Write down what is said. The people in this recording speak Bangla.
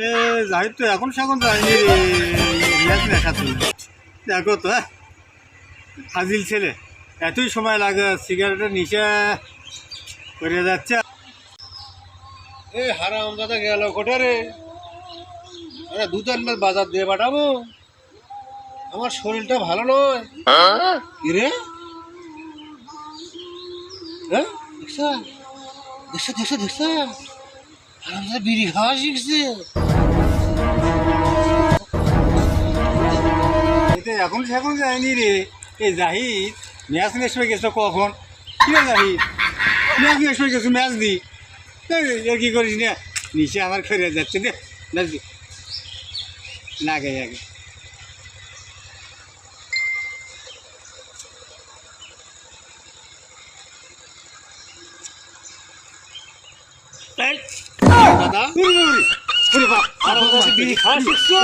এ যাই তো এখন সেখন যায়নি রে ম্যাচ দেখা তুই দেখো তো ফাজিল ছেলে এতই সময় লাগে সিগারেটের নিশা করে যাচ্ছে। এই হারাম দাদা গেল কোটে রে। আরে দুধের মেল বাজার দিয়ে পাঠাবো, আমার শরীরটা ভালো নয়। কি রে? হ্যাঁ দেখছা দেখছা দেখছা দেখছা হারাম দাদা বিড়ি খাওয়া শিখছে। এটা এখন সেখন যায়নি রে। এই জাহিদ ম্যাচ নেশে গেছো কখন? কি রে জাহিদ ম্যাচ নেশে গেছো ম্যাচ দি এর কি করিস না নিচে আমার ফেরে যাচ্ছে দে ম্যাচ দি লাগে আগে দাদা বাপ হারাম দাদা বিড়ি খাওয়া শিখছো।